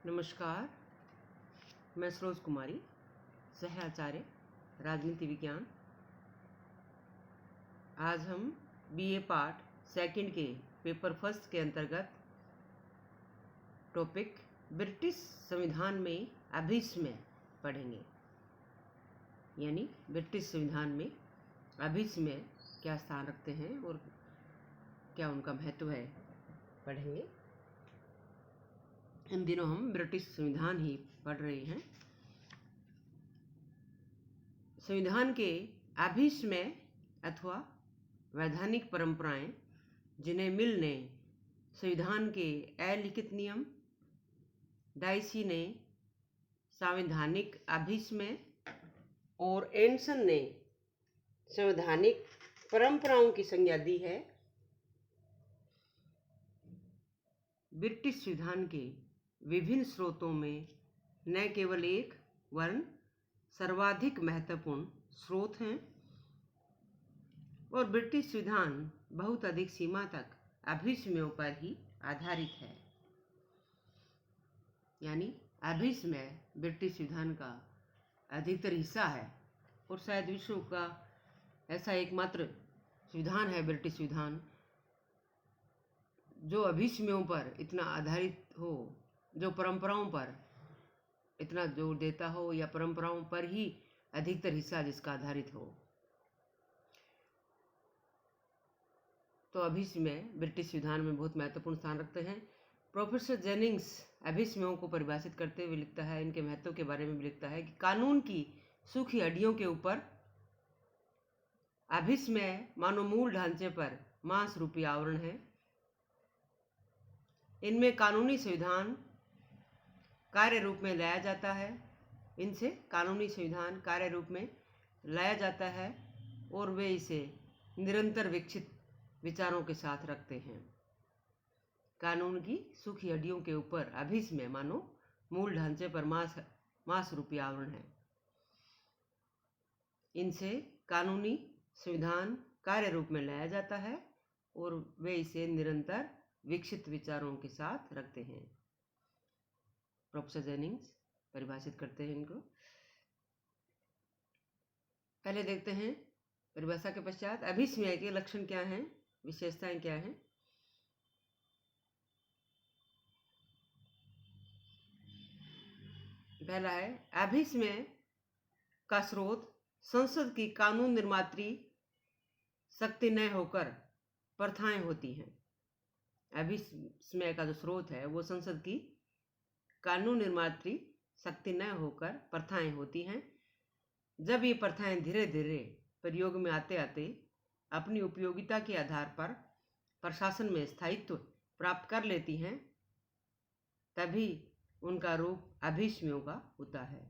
नमस्कार, मैं सरोज कुमारी, सह आचार्य राजनीति विज्ञान। आज हम बीए पार्ट सेकंड के पेपर फर्स्ट के अंतर्गत टॉपिक ब्रिटिश संविधान में अभिस्मय पढ़ेंगे। यानी ब्रिटिश संविधान में अभिस्मय क्या स्थान रखते हैं और क्या उनका महत्व है, पढ़ेंगे। इन दिनों हम ब्रिटिश संविधान ही पढ़ रहे हैं। संविधान के अभिस्मय अथवा वैधानिक परंपराएं, जिन्हें मिल ने संविधान के अलिखित नियम, डाइसी ने संवैधानिक अभिस्मय और एंडरसन ने संवैधानिक परंपराओं की संज्ञा दी है, ब्रिटिश संविधान के विभिन्न स्रोतों में न केवल एक वरन सर्वाधिक महत्वपूर्ण स्रोत हैं और ब्रिटिश संविधान बहुत अधिक सीमा तक अभिस्मयों पर ही आधारित है। यानी अभिस्मय ब्रिटिश संविधान का अधिकतर हिस्सा है और शायद विश्व का ऐसा एकमात्र संविधान है, ब्रिटिश संविधान, जो अभिस्मयों पर इतना आधारित हो, जो परंपराओं पर इतना जोर देता हो या परंपराओं पर ही अधिकतर हिस्सा जिसका आधारित हो। तो अभिस्मय ब्रिटिश संविधान में बहुत महत्वपूर्ण स्थान रखते हैं। प्रोफेसर जेनिंग्स अभिस्मयों को परिभाषित करते हुए लिखता है, इनके महत्व के बारे में भी लिखता है कि कानून की सूखी हड्डियों के ऊपर अभिस्मय मानो मूल ढांचे पर मांस रूपी आवरण है। इनमें कानूनी संविधान कार्य रूप में लाया जाता है, इनसे कानूनी संविधान कार्य रूप में लाया जाता है और वे इसे निरंतर विकसित विचारों के साथ रखते हैं। कानून की सूखी हड्डियों के ऊपर अभिस्मय मानो मूल ढांचे पर मांस रूपी आवरण है। इनसे कानूनी संविधान कार्य रूप में लाया जाता है और वे इसे निरंतर विकसित विचारों के साथ रखते हैं। प्रोफेसर जेनिंग्स परिभाषित करते हैं इनको। पहले देखते हैं परिभाषा के पश्चात अभिस्मय के लक्षण क्या हैं, विशेषताएं क्या हैं। पहला है, अभिस्मय का स्रोत संसद की कानून निर्मात्री शक्ति न होकर प्रथाएं होती हैं। अभिस्मय का जो स्रोत है वो संसद की कानून निर्मात्री शक्ति न होकर प्रथाएं होती हैं। जब ये प्रथाएं धीरे धीरे प्रयोग में आते आते अपनी उपयोगिता के आधार पर प्रशासन में स्थायित्व प्राप्त कर लेती हैं, तभी उनका रूप अभिस्मयों का होता है।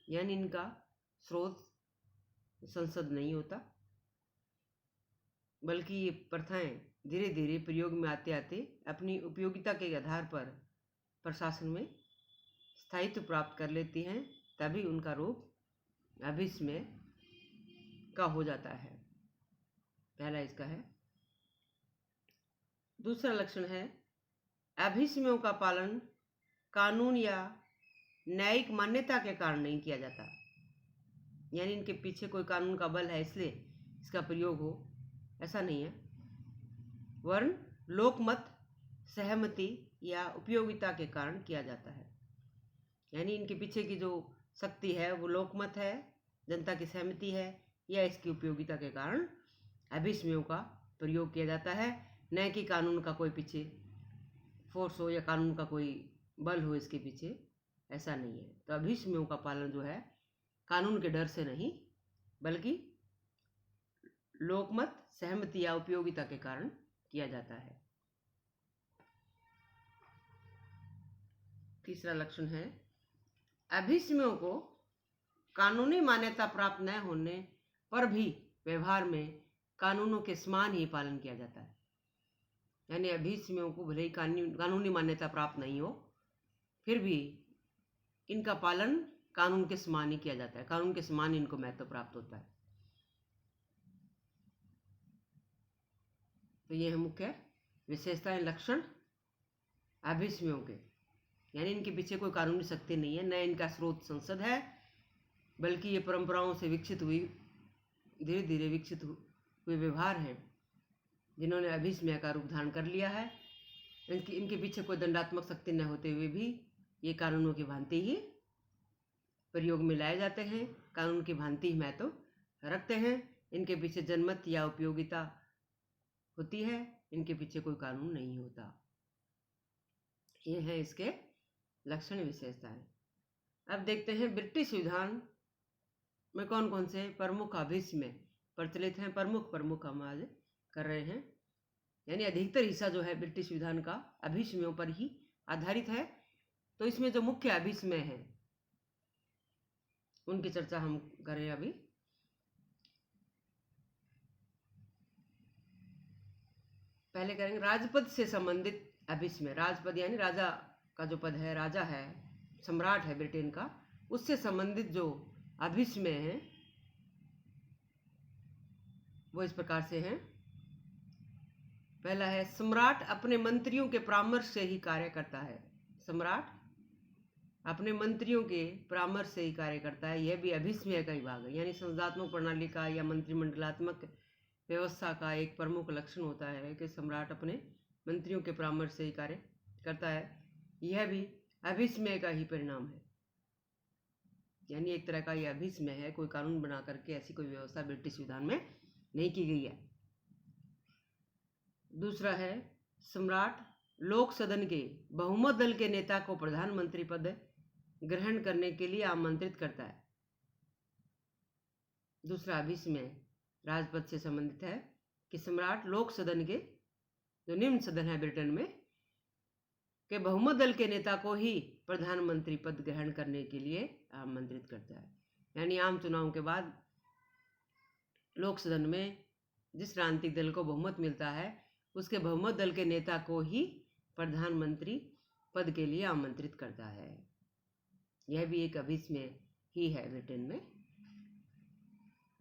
यानी इनका स्रोत संसद नहीं होता, बल्कि ये प्रथाएं धीरे धीरे प्रयोग में आते आते अपनी उपयोगिता के आधार पर प्रशासन में स्थायित्व प्राप्त कर लेती हैं, तभी उनका रूप अभिस्मय का हो जाता है। पहला इसका है। दूसरा लक्षण है, अभिस्मयों का पालन कानून या न्यायिक मान्यता के कारण नहीं किया जाता। यानी इनके पीछे कोई कानून का बल है इसलिए इसका प्रयोग हो, ऐसा नहीं है, वरन लोकमत, सहमति या उपयोगिता के कारण किया जाता है। यानी इनके पीछे की जो शक्ति है वो लोकमत है, जनता की सहमति है या इसकी उपयोगिता के कारण अभिस्मयों का प्रयोग किया जाता है, न कि कानून का कोई पीछे फोर्स हो या कानून का कोई बल हो इसके पीछे, ऐसा नहीं है। तो अभिस्मयों का पालन जो है कानून के डर से नहीं, बल्कि लोकमत, सहमति या उपयोगिता के कारण किया जाता है। तीसरा लक्षण है, अभिस्मयों को कानूनी मान्यता प्राप्त न होने पर भी व्यवहार में कानूनों के समान ही पालन किया जाता है। यानी अभिस्मयों को भले ही कानूनी मान्यता प्राप्त नहीं हो, फिर भी इनका पालन कानून के समान ही किया जाता है, कानून के समान इनको महत्व प्राप्त होता है। तो ये है मुख्य विशेषताएं, लक्षण अभिस्मयों के। यानी इनके पीछे कोई कानूनी शक्ति नहीं है, न इनका स्रोत संसद है, बल्कि ये परंपराओं से विकसित हुई, धीरे धीरे विकसित हुए व्यवहार हैं जिन्होंने अभिस्मय का रूप धारण कर लिया है। इनके पीछे कोई दंडात्मक शक्ति न होते हुए भी ये कानूनों की भांति ही प्रयोग में लाए जाते हैं, कानून की भांति ही महत्व रखते हैं। इनके पीछे जनमत या उपयोगिता होती है, इनके पीछे कोई कानून नहीं होता। ये हैं इसके लक्षण विशेषताएं। अब देखते हैं ब्रिटिश संविधान में कौन कौन से प्रमुख अभिस्मय प्रचलित हैं। प्रमुख हम आज कर रहे हैं, यानी अधिकतर हिस्सा जो है ब्रिटिश संविधान का अभिस्मयों पर ही आधारित है। तो इसमें जो मुख्य अभिस्मय हैं उनकी चर्चा हम करें अभी। पहले करेंगे राजपद से संबंधित अभिस्मय। राजपद यानी राजा का जो पद है, राजा है, सम्राट है ब्रिटेन का, उससे संबंधित जो अभिस्मय हैं वो इस प्रकार से हैं। पहला है, सम्राट अपने मंत्रियों के परामर्श से ही कार्य करता है। सम्राट अपने मंत्रियों के परामर्श से ही कार्य करता है, यह भी अभिस्मय का ही भाग है। यानी संसदात्मक प्रणाली का या मंत्रिमंडलात्मक व्यवस्था का एक प्रमुख लक्षण होता है कि सम्राट अपने मंत्रियों के परामर्श से ही कार्य करता है, यह भी अभिस्मय का ही परिणाम है। यानी एक तरह का यह अभिस्मय है, कोई कानून बना करके ऐसी कोई व्यवस्था ब्रिटिश संविधान में नहीं की गई है। दूसरा है, सम्राट लोक सदन के बहुमत दल के नेता को प्रधानमंत्री पद ग्रहण करने के लिए आमंत्रित करता है। दूसरा अभिस्मय राजपद से संबंधित है कि सम्राट लोक सदन के, जो निम्न सदन है ब्रिटेन में, के बहुमत दल के नेता को ही प्रधानमंत्री पद ग्रहण करने के लिए आमंत्रित करता है। यानी आम चुनाव के बाद लोक सदन में जिस राजनीतिक दल को बहुमत मिलता है उसके बहुमत दल के नेता को ही प्रधानमंत्री पद के लिए आमंत्रित करता है। यह भी एक अभिस्मय ही है ब्रिटेन में।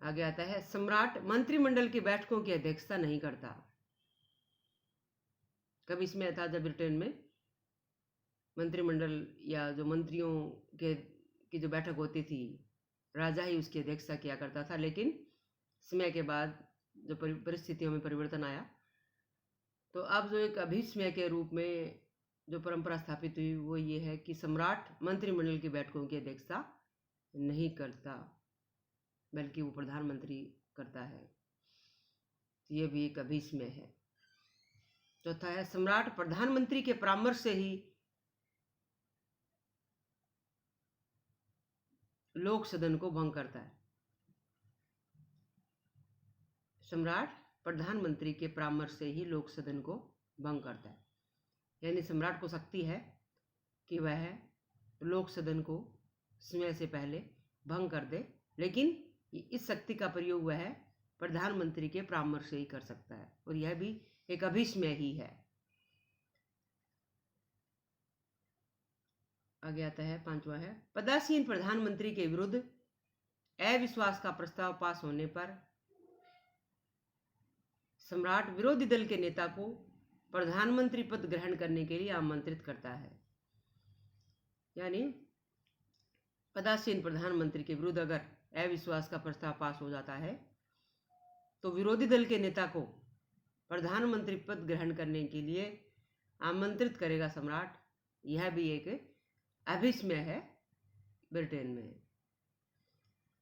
आगे आता है, सम्राट मंत्रिमंडल की बैठकों की अध्यक्षता नहीं करता। कब इसमें था, जब ब्रिटेन में मंत्रिमंडल या जो मंत्रियों की जो बैठक होती थी, राजा ही उसकी अध्यक्षता किया करता था। लेकिन समय के बाद जो परिस्थितियों में परिवर्तन आया, तो अब जो एक अभिस्मय के रूप में जो परंपरा स्थापित हुई वो ये है कि सम्राट मंत्रिमंडल की बैठकों की अध्यक्षता नहीं करता, बल्कि वो प्रधानमंत्री करता है। तो ये भी एक अभिस्मय है। चौथा है, सम्राट प्रधानमंत्री के परामर्श से ही लोक सदन को भंग करता है। सम्राट प्रधानमंत्री के परामर्श से ही लोक सदन को भंग करता है। यानी सम्राट को शक्ति है कि वह लोक सदन को समय से पहले भंग कर दे, लेकिन इस शक्ति का प्रयोग वह प्रधानमंत्री के परामर्श से ही कर सकता है, और यह भी एक अभिस्मय ही है। आगे आता है, पांचवा है, पदासीन प्रधानमंत्री के विरुद्ध अविश्वास का प्रस्ताव पास होने पर सम्राट विरोधी दल के नेता को प्रधानमंत्री पद ग्रहण करने के लिए आमंत्रित करता है। यानी पदासीन प्रधानमंत्री के विरुद्ध अगर अविश्वास का प्रस्ताव पास हो जाता है तो विरोधी दल के नेता को प्रधानमंत्री पद ग्रहण करने के लिए आमंत्रित करेगा सम्राट। यह भी एक अभिस्मय है ब्रिटेन में।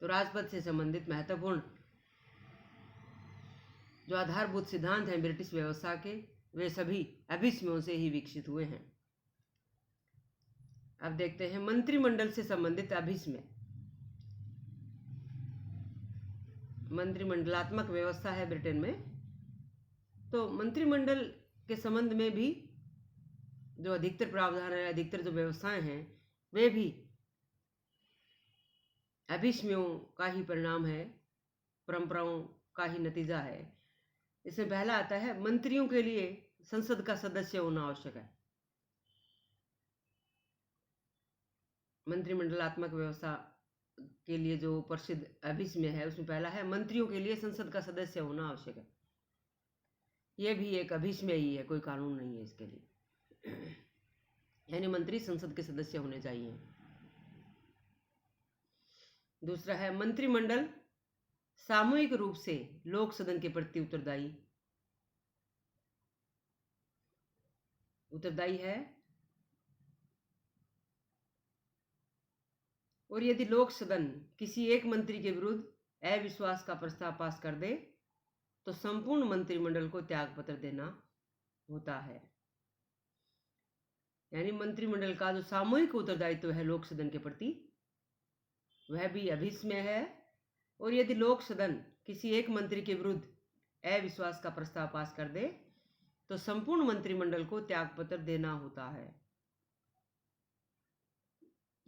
तो राजपद से संबंधित महत्वपूर्ण जो आधारभूत सिद्धांत हैं ब्रिटिश व्यवस्था के, वे सभी अभिस्मयों से ही विकसित हुए हैं। अब देखते हैं मंत्रिमंडल से संबंधित अभिस्मय। मंत्रिमंडलात्मक व्यवस्था है ब्रिटेन में, तो मंत्रिमंडल के संबंध में भी जो अधिकतर प्रावधान है, अधिकतर जो व्यवस्थाएं हैं, वे भी अभिस्मयों का ही परिणाम है, परंपराओं का ही नतीजा है। इसमें पहला आता है, मंत्रियों के लिए संसद का सदस्य होना आवश्यक है। मंत्रिमंडलात्मक व्यवस्था के लिए जो प्रसिद्ध अभिस्मय है उसमें पहला है, मंत्रियों के लिए संसद का सदस्य होना आवश्यक है। यह भी एक अभिस्मय ही है, कोई कानून नहीं है इसके लिए। यानी मंत्री संसद के सदस्य होने चाहिए। दूसरा है मंत्रिमंडल सामूहिक रूप से लोक सदन के प्रति उत्तरदायी है, और यदि लोक सदन किसी एक मंत्री के विरुद्ध अविश्वास का प्रस्ताव पास कर दे तो संपूर्ण मंत्रिमंडल को त्यागपत्र देना होता है। यानी मंत्रिमंडल का जो सामूहिक उत्तरदायित्व है लोक सदन के प्रति वह भी अभिस्मेय है, और यदि लोक सदन किसी एक मंत्री के विरुद्ध अविश्वास का प्रस्ताव पास कर दे तो संपूर्ण मंत्रिमंडल को त्यागपत्र देना होता है।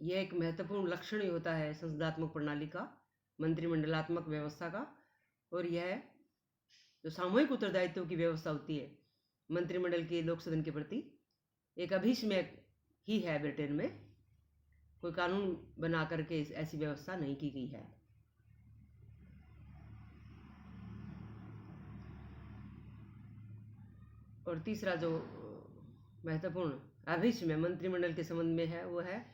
यह एक महत्वपूर्ण लक्षण ही होता है संसदात्मक प्रणाली का, मंत्रिमंडलात्मक व्यवस्था का, और यह जो सामूहिक उत्तरदायित्व की व्यवस्था होती है मंत्रिमंडल के लोक सदन के प्रति एक अभिस्मेय ही है। ब्रिटेन में कोई कानून बना करके ऐसी व्यवस्था नहीं की गई है। और तीसरा जो महत्वपूर्ण अभिस्मेय मंत्रिमंडल के संबंध में है वो है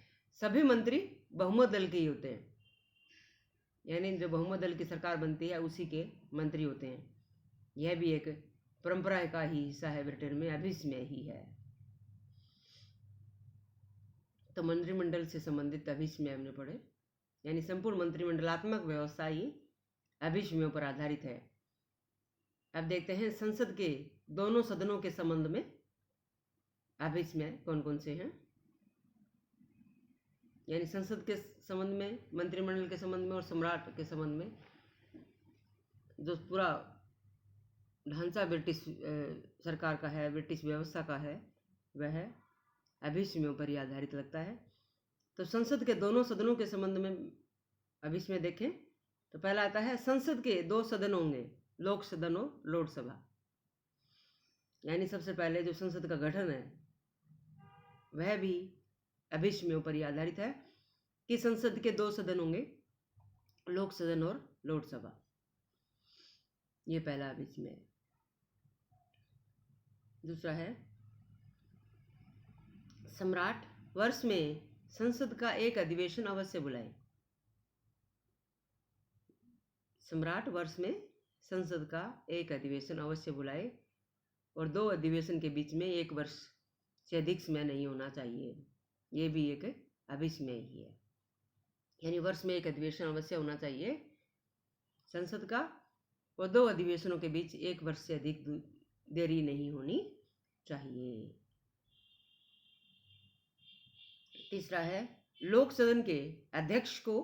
सभी मंत्री बहुमत दल के ही होते हैं। यानी जो बहुमत दल की सरकार बनती है उसी के मंत्री होते हैं। यह भी एक परंपरा का ही हिस्सा है, ब्रिटेन में अभिस्मेय ही है। तो मंत्रिमंडल से संबंधित अभिस्मेय हमने पढ़े, यानी संपूर्ण मंत्रिमंडलात्मक व्यवस्था ही अभिस्मेयों पर आधारित है। अब देखते हैं संसद के दोनों सदनों के संबंध में अभिस्मेय कौन कौन से हैं। यानी संसद के संबंध में, मंत्रिमंडल के संबंध में और सम्राट के संबंध में जो पूरा ढांचा ब्रिटिश सरकार का है, ब्रिटिश व्यवस्था का है, वह अभिस्मेयों पर ही आधारित लगता है। तो संसद के दोनों सदनों के संबंध में अभिस्मेय देखें तो पहला आता है संसद के दो सदन होंगे, लोक सदन और लोकसभा। यानी सबसे पहले जो संसद का गठन है वह भी अभिस्मेयों पर ही आधारित है कि संसद के दो सदन होंगे, लोक सदन और लोकसभा। ये पहला अभिस्मेय। दूसरा है सम्राट वर्ष में संसद का एक अधिवेशन अवश्य बुलाए। सम्राट वर्ष में संसद का एक अधिवेशन अवश्य बुलाए और दो अधिवेशन के बीच में एक वर्ष से अधिक समय नहीं होना चाहिए। ये भी एक अभिस्मेय ही है। यानी वर्ष में एक अधिवेशन अवश्य होना चाहिए संसद का, और दो अधिवेशनों के बीच एक वर्ष से अधिक देरी नहीं होनी चाहिए। तीसरा है लोक सदन के अध्यक्ष को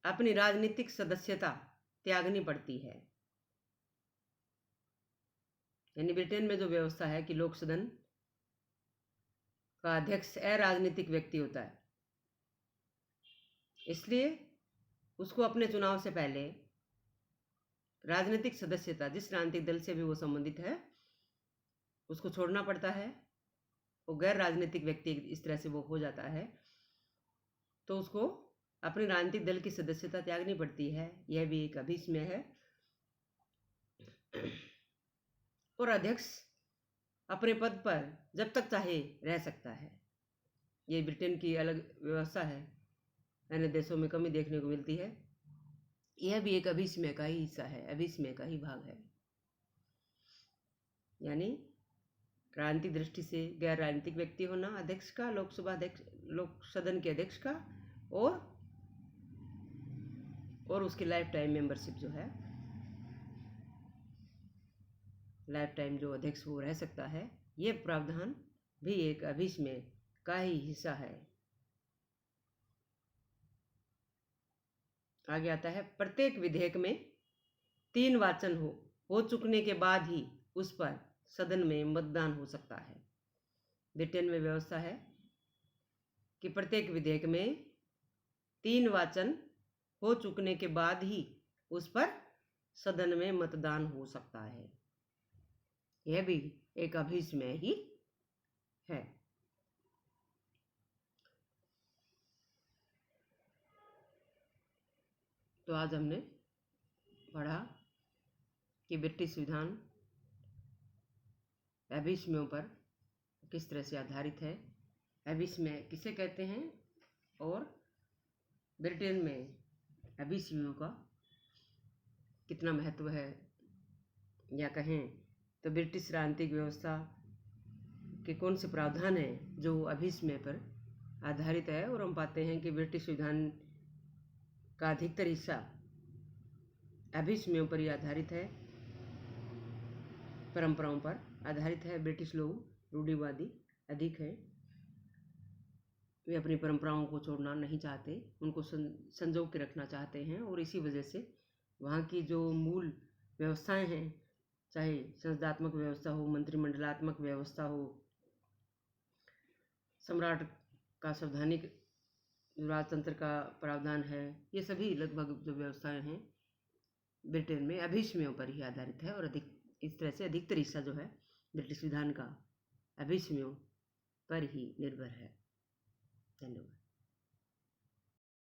अपनी राजनीतिक सदस्यता त्यागनी पड़ती है। यानी ब्रिटेन में जो व्यवस्था है कि लोक सदन का अध्यक्ष अराजनीतिक व्यक्ति होता है, इसलिए उसको अपने चुनाव से पहले राजनीतिक सदस्यता, जिस राजनीतिक दल से भी वो संबंधित है, उसको छोड़ना पड़ता है। वो गैर राजनीतिक व्यक्ति इस तरह से वो हो जाता है तो उसको अपने राजनीतिक दल की सदस्यता त्यागनी पड़ती है। यह भी एक अभिस्मेय है। और अध्यक्ष अपने पद पर जब तक चाहे रह सकता है। ये ब्रिटेन की अलग व्यवस्था है, अन्य देशों में कमी देखने को मिलती है। यह भी एक अभिस्मेय का ही हिस्सा है, अभिस्मेय का ही भाग है। यानी राजनीतिक दृष्टि से गैर राजनीतिक व्यक्ति होना अध्यक्ष का, लोकसभा अध्यक्ष, लोक सदन के अध्यक्ष का, और उसकी लाइफ टाइम मेंबरशिप जो है, लाइफ टाइम जो अध्यक्ष वो रह सकता है, ये प्रावधान भी एक अभिस्मेय का ही हिस्सा है। आगे आता है प्रत्येक विधेयक में 3 वाचन हो चुकने के बाद ही उस पर सदन में मतदान हो सकता है। ब्रिटेन में व्यवस्था है कि प्रत्येक विधेयक में 3 वाचन हो चुकने के बाद ही उस पर सदन में मतदान हो सकता है। यह भी एक अभिस्मेय ही है। तो आज हमने पढ़ा कि ब्रिटिश संविधान अभिस्मेयों पर किस तरह से आधारित है, एबिसमय किसे कहते हैं, और ब्रिटेन में एबिसमियों का कितना महत्व है, या कहें तो ब्रिटिश राजनीतिक व्यवस्था के कौन से प्रावधान हैं जो अभिसमय पर आधारित है। और हम पाते हैं कि ब्रिटिश संविधान का अधिकतर हिस्सा अभिसमयों पर ही आधारित है, परंपराओं पर आधारित है। ब्रिटिश लोग रूढ़िवादी अधिक हैं, वे अपनी परंपराओं को छोड़ना नहीं चाहते, उनको संजो के रखना चाहते हैं, और इसी वजह से वहाँ की जो मूल व्यवस्थाएं हैं, चाहे संसदात्मक व्यवस्था हो, मंत्रिमंडलात्मक व्यवस्था हो, सम्राट का संवैधानिक राजतंत्र का प्रावधान है, ये सभी लगभग जो व्यवस्थाएं हैं ब्रिटेन में अभिसमयों पर ही आधारित है। और अधिक इस तरह से अधिकतर हिस्सा जो है ब्रिटिश संविधान का अभिसमयों पर ही निर्भर है।